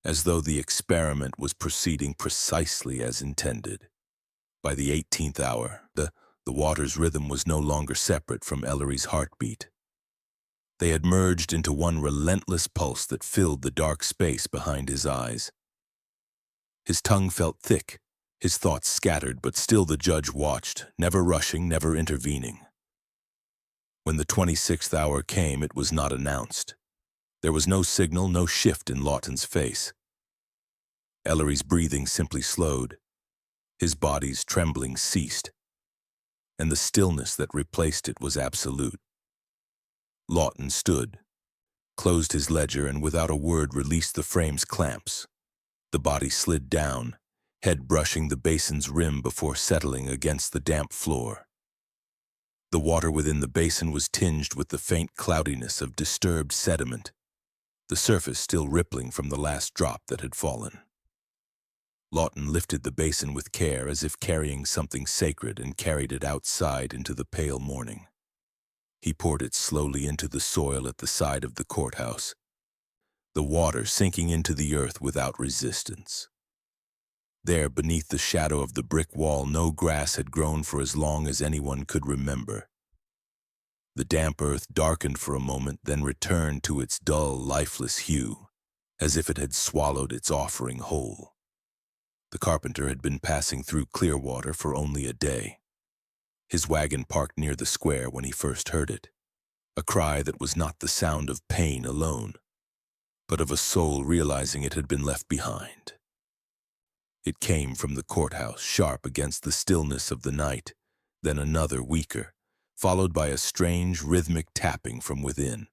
as though the experiment was proceeding precisely as intended. By the 18th hour, the water's rhythm was no longer separate from Ellery's heartbeat. They had merged into one relentless pulse that filled the dark space behind his eyes. His tongue felt thick, his thoughts scattered, but still the judge watched, never rushing, never intervening. When the 26th hour came, it was not announced. There was no signal, no shift in Lawton's face. Ellery's breathing simply slowed. His body's trembling ceased, and the stillness that replaced it was absolute. Lawton stood, closed his ledger, and without a word released the frame's clamps. The body slid down, head brushing the basin's rim before settling against the damp floor. The water within the basin was tinged with the faint cloudiness of disturbed sediment, the surface still rippling from the last drop that had fallen. Lawton lifted the basin with care, as if carrying something sacred, and carried it outside into the pale morning. He poured it slowly into the soil at the side of the courthouse, the water sinking into the earth without resistance. There, beneath the shadow of the brick wall, no grass had grown for as long as anyone could remember. The damp earth darkened for a moment, then returned to its dull, lifeless hue, as if it had swallowed its offering whole. The carpenter had been passing through Clearwater for only a day. His wagon parked near the square when he first heard it, a cry that was not the sound of pain alone, but of a soul realizing it had been left behind. It came from the courthouse, sharp against the stillness of the night, then another weaker, followed by a strange rhythmic tapping from within.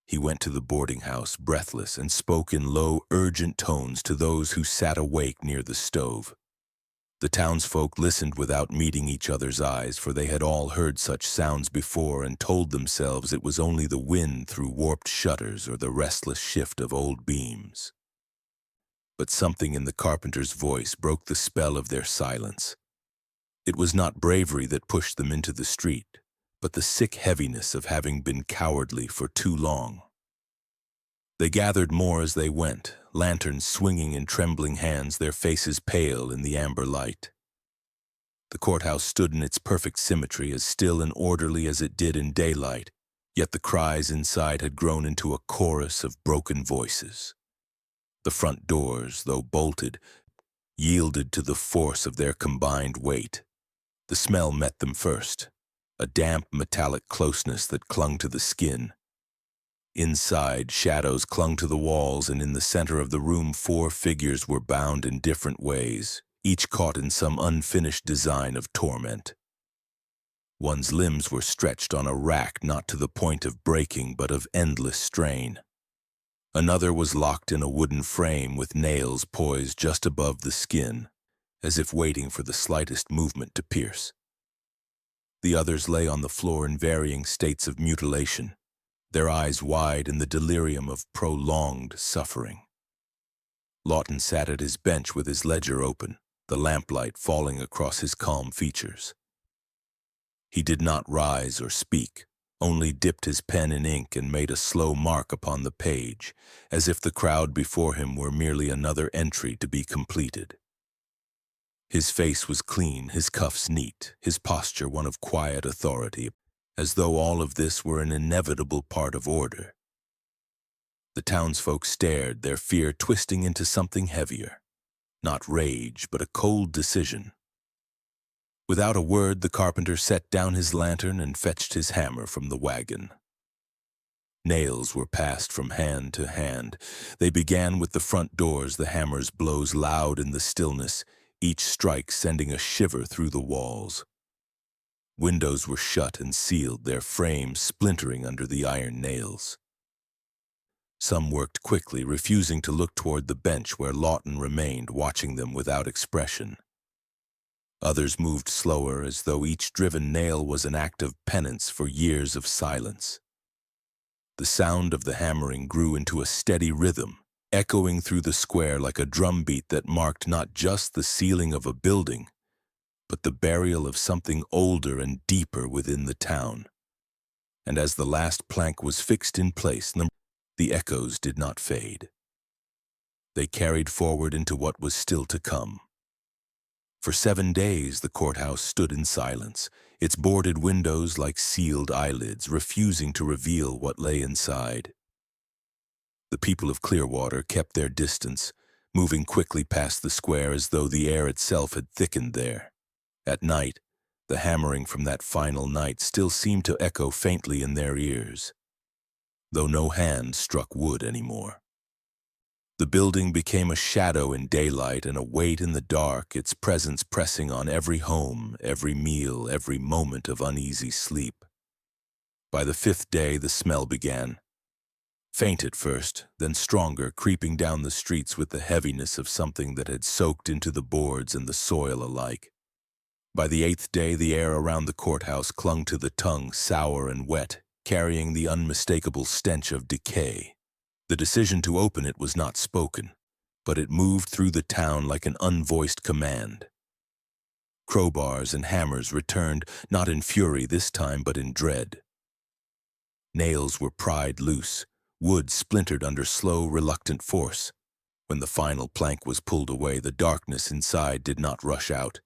He went to the boarding house, breathless, and spoke in low, urgent tones to those who sat awake near the stove. The townsfolk listened without meeting each other's eyes, for they had all heard such sounds before and told themselves it was only the wind through warped shutters or the restless shift of old beams. But something in the carpenter's voice broke the spell of their silence. It was not bravery that pushed them into the street, but the sick heaviness of having been cowardly for too long. They gathered more as they went, lanterns swinging in trembling hands, their faces pale in the amber light. The courthouse stood in its perfect symmetry, as still and orderly as it did in daylight, yet the cries inside had grown into a chorus of broken voices. The front doors, though bolted, yielded to the force of their combined weight. The smell met them first, a damp metallic closeness that clung to the skin. Inside, shadows clung to the walls, and in the center of the room 4 figures were bound in different ways, each caught in some unfinished design of torment. One's limbs were stretched on a rack, not to the point of breaking, but of endless strain. Another was locked in a wooden frame with nails poised just above the skin, as if waiting for the slightest movement to pierce. The others lay on the floor in varying states of mutilation, their eyes wide in the delirium of prolonged suffering. Lawton sat at his bench with his ledger open, the lamplight falling across his calm features. He did not rise or speak, only dipped his pen in ink and made a slow mark upon the page, as if the crowd before him were merely another entry to be completed. His face was clean, his cuffs neat, his posture one of quiet authority, as though all of this were an inevitable part of order. The townsfolk stared, their fear twisting into something heavier, not rage, but a cold decision. Without a word, the carpenter set down his lantern and fetched his hammer from the wagon. Nails were passed from hand to hand. They began with the front doors, the hammer's blows loud in the stillness, each strike sending a shiver through the walls. Windows were shut and sealed, their frames splintering under the iron nails. Some worked quickly, refusing to look toward the bench where Lawton remained, watching them without expression. Others moved slower, as though each driven nail was an act of penance for years of silence. The sound of the hammering grew into a steady rhythm, echoing through the square like a drumbeat that marked not just the ceiling of a building, but the burial of something older and deeper within the town. And as the last plank was fixed in place, the echoes did not fade. They carried forward into what was still to come. For 7 days the courthouse stood in silence, its boarded windows like sealed eyelids, refusing to reveal what lay inside. The people of Clearwater kept their distance, moving quickly past the square as though the air itself had thickened there. At night, the hammering from that final night still seemed to echo faintly in their ears, though no hand struck wood anymore. The building became a shadow in daylight and a weight in the dark, its presence pressing on every home, every meal, every moment of uneasy sleep. By the 5th day, the smell began. Faint at first, then stronger, creeping down the streets with the heaviness of something that had soaked into the boards and the soil alike. By the 8th day, the air around the courthouse clung to the tongue, sour and wet, carrying the unmistakable stench of decay. The decision to open it was not spoken, but it moved through the town like an unvoiced command. Crowbars and hammers returned, not in fury this time, but in dread. Nails were pried loose, wood splintered under slow, reluctant force. When the final plank was pulled away, the darkness inside did not rush out.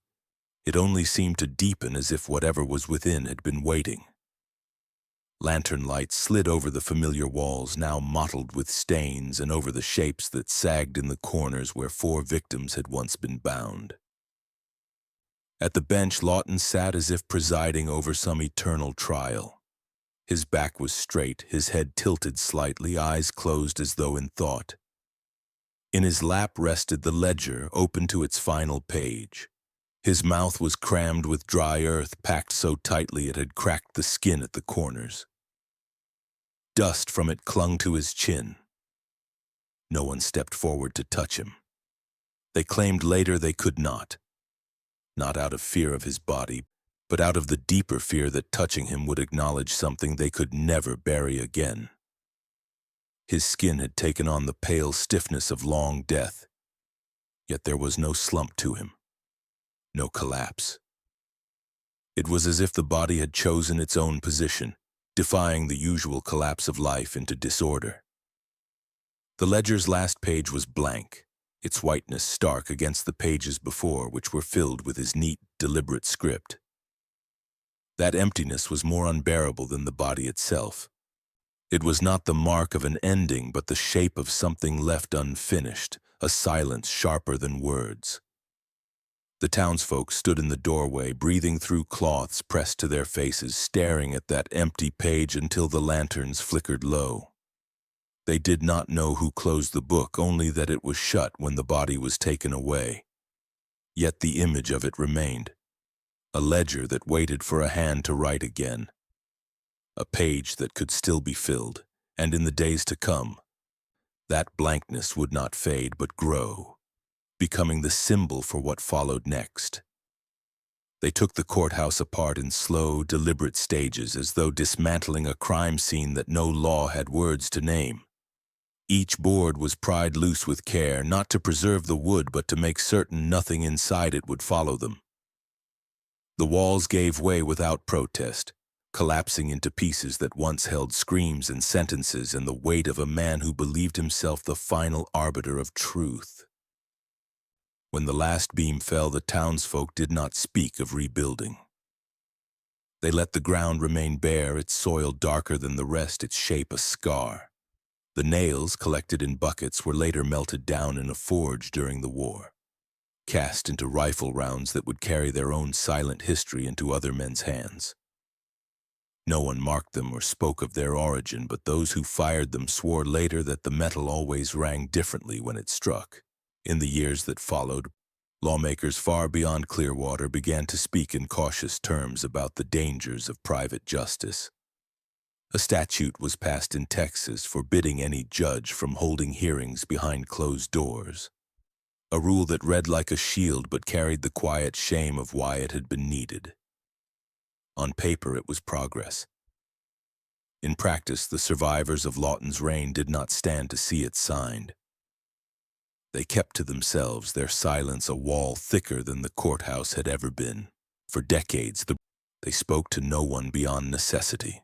It only seemed to deepen, as if whatever was within had been waiting. Lantern lights slid over the familiar walls, now mottled with stains, and over the shapes that sagged in the corners where 4 victims had once been bound. At the bench, Lawton sat as if presiding over some eternal trial. His back was straight, his head tilted slightly, eyes closed as though in thought. In his lap rested the ledger, open to its final page. His mouth was crammed with dry earth, packed so tightly it had cracked the skin at the corners. Dust from it clung to his chin. No one stepped forward to touch him. They claimed later they could not out of fear of his body, but out of the deeper fear that touching him would acknowledge something they could never bury again. His skin had taken on the pale stiffness of long death, yet there was no slump to him, no collapse. It was as if the body had chosen its own position, defying the usual collapse of life into disorder. The ledger's last page was blank, its whiteness stark against the pages before, which were filled with his neat, deliberate script. That emptiness was more unbearable than the body itself. It was not the mark of an ending, but the shape of something left unfinished, a silence sharper than words. The townsfolk stood in the doorway, breathing through cloths pressed to their faces, staring at that empty page until the lanterns flickered low. They did not know who closed the book, only that it was shut when the body was taken away. Yet the image of it remained, a ledger that waited for a hand to write again, a page that could still be filled, and in the days to come, that blankness would not fade but grow, becoming the symbol for what followed next. They took the courthouse apart in slow, deliberate stages, as though dismantling a crime scene that no law had words to name. Each board was pried loose with care, not to preserve the wood, but to make certain nothing inside it would follow them. The walls gave way without protest, collapsing into pieces that once held screams and sentences and the weight of a man who believed himself the final arbiter of truth. When the last beam fell, the townsfolk did not speak of rebuilding. They let the ground remain bare, its soil darker than the rest, its shape a scar. The nails, collected in buckets, were later melted down in a forge during the war, cast into rifle rounds that would carry their own silent history into other men's hands. No one marked them or spoke of their origin, but those who fired them swore later that the metal always rang differently when it struck. In the years that followed, lawmakers far beyond Clearwater began to speak in cautious terms about the dangers of private justice. A statute was passed in Texas forbidding any judge from holding hearings behind closed doors, a rule that read like a shield but carried the quiet shame of why it had been needed. On paper, it was progress. In practice, the survivors of Lawton's reign did not stand to see it signed. They kept to themselves, their silence a wall thicker than the courthouse had ever been. For decades, they spoke to no one beyond necessity,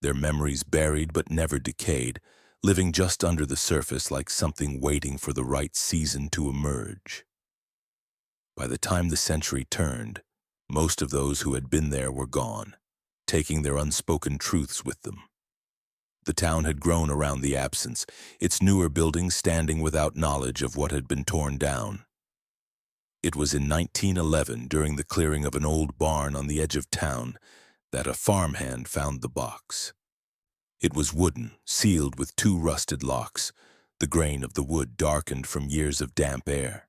their memories buried but never decayed, living just under the surface like something waiting for the right season to emerge. By the time the century turned, most of those who had been there were gone, taking their unspoken truths with them. The town had grown around the absence, its newer buildings standing without knowledge of what had been torn down. It was in 1911, during the clearing of an old barn on the edge of town, that a farmhand found the box. It was wooden, sealed with 2 rusted locks, the grain of the wood darkened from years of damp air.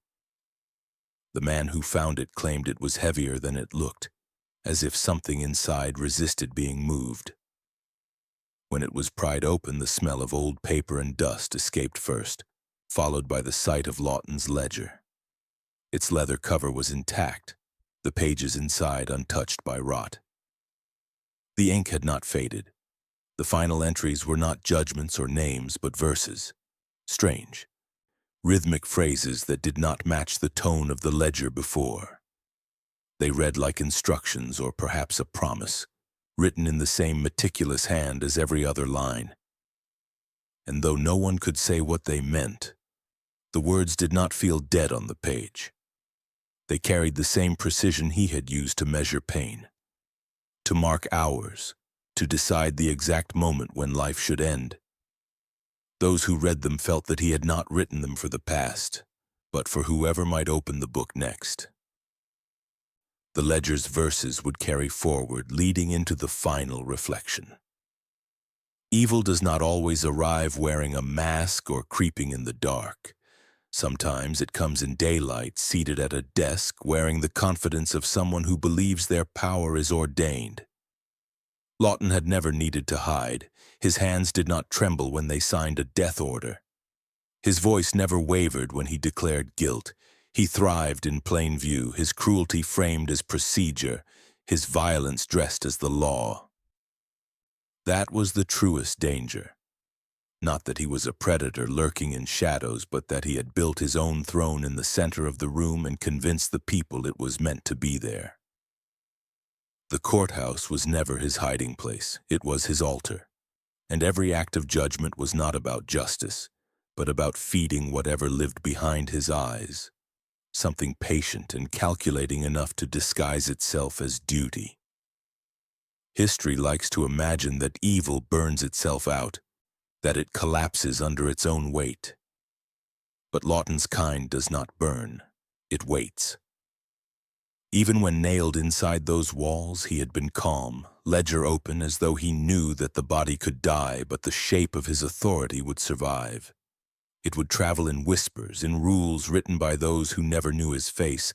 The man who found it claimed it was heavier than it looked, as if something inside resisted being moved. When it was pried open, the smell of old paper and dust escaped first, followed by the sight of Lawton's ledger. Its leather cover was intact, the pages inside untouched by rot. The ink had not faded. The final entries were not judgments or names, but verses. Strange, rhythmic phrases that did not match the tone of the ledger before. They read like instructions or perhaps a promise, written in the same meticulous hand as every other line. And though no one could say what they meant, the words did not feel dead on the page. They carried the same precision he had used to measure pain, to mark hours, to decide the exact moment when life should end. Those who read them felt that he had not written them for the past, but for whoever might open the book next. The ledger's verses would carry forward, leading into the final reflection. Evil does not always arrive wearing a mask or creeping in the dark. Sometimes it comes in daylight, seated at a desk, wearing the confidence of someone who believes their power is ordained. Lawton had never needed to hide. His hands did not tremble when they signed a death order. His voice never wavered when he declared guilt. He thrived in plain view, his cruelty framed as procedure, his violence dressed as the law. That was the truest danger. Not that he was a predator lurking in shadows, but that he had built his own throne in the center of the room and convinced the people it was meant to be there. The courthouse was never his hiding place, it was his altar. And every act of judgment was not about justice, but about feeding whatever lived behind his eyes, something patient and calculating enough to disguise itself as duty. History likes to imagine that evil burns itself out, that it collapses under its own weight. But Lawton's kind does not burn, it waits. Even when nailed inside those walls, he had been calm, ledger open as though he knew that the body could die, but the shape of his authority would survive. It would travel in whispers, in rules written by those who never knew his face,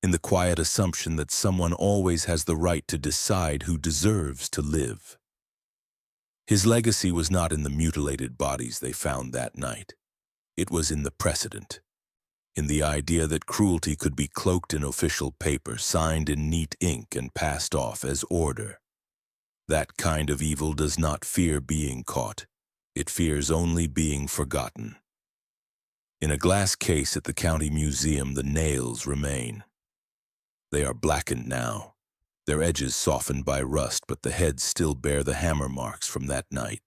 in the quiet assumption that someone always has the right to decide who deserves to live. His legacy was not in the mutilated bodies they found that night. It was in the precedent, in the idea that cruelty could be cloaked in official paper, signed in neat ink, and passed off as order. That kind of evil does not fear being caught. It fears only being forgotten. In a glass case at the county museum, the nails remain. They are blackened now, their edges softened by rust, but the heads still bear the hammer marks from that night.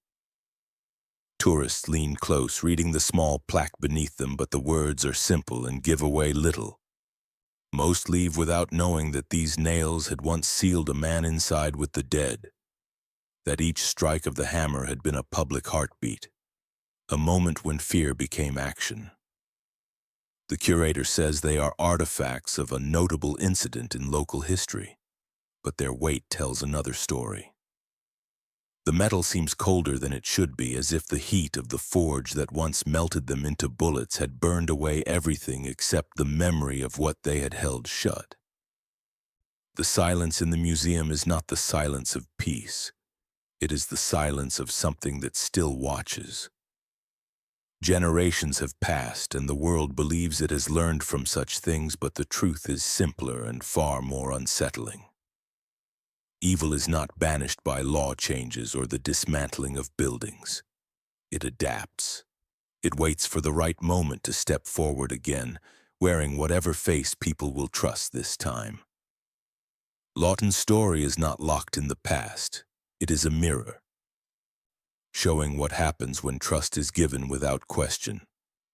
Tourists lean close, reading the small plaque beneath them, but the words are simple and give away little. Most leave without knowing that these nails had once sealed a man inside with the dead, that each strike of the hammer had been a public heartbeat, a moment when fear became action. The curator says they are artifacts of a notable incident in local history, but their weight tells another story. The metal seems colder than it should be, as if the heat of the forge that once melted them into bullets had burned away everything except the memory of what they had held shut. The silence in the museum is not the silence of peace. It is the silence of something that still watches. Generations have passed, and the world believes it has learned from such things, but the truth is simpler and far more unsettling. Evil is not banished by law changes or the dismantling of buildings. It adapts. It waits for the right moment to step forward again, wearing whatever face people will trust this time. Lawton's story is not locked in the past. It is a mirror, showing what happens when trust is given without question,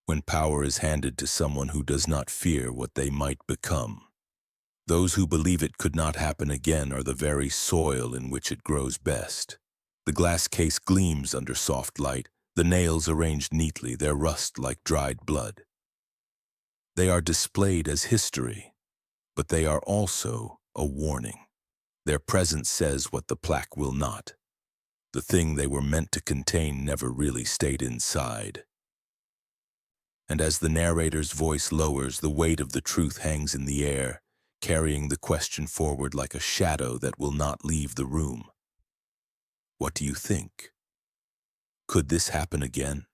when power is handed to someone who does not fear what they might become. Those who believe it could not happen again are the very soil in which it grows best. The glass case gleams under soft light, the nails arranged neatly, their rust like dried blood. They are displayed as history, but they are also a warning. Their presence says what the plaque will not. The thing they were meant to contain never really stayed inside. And as the narrator's voice lowers, the weight of the truth hangs in the air, carrying the question forward like a shadow that will not leave the room. What do you think? Could this happen again?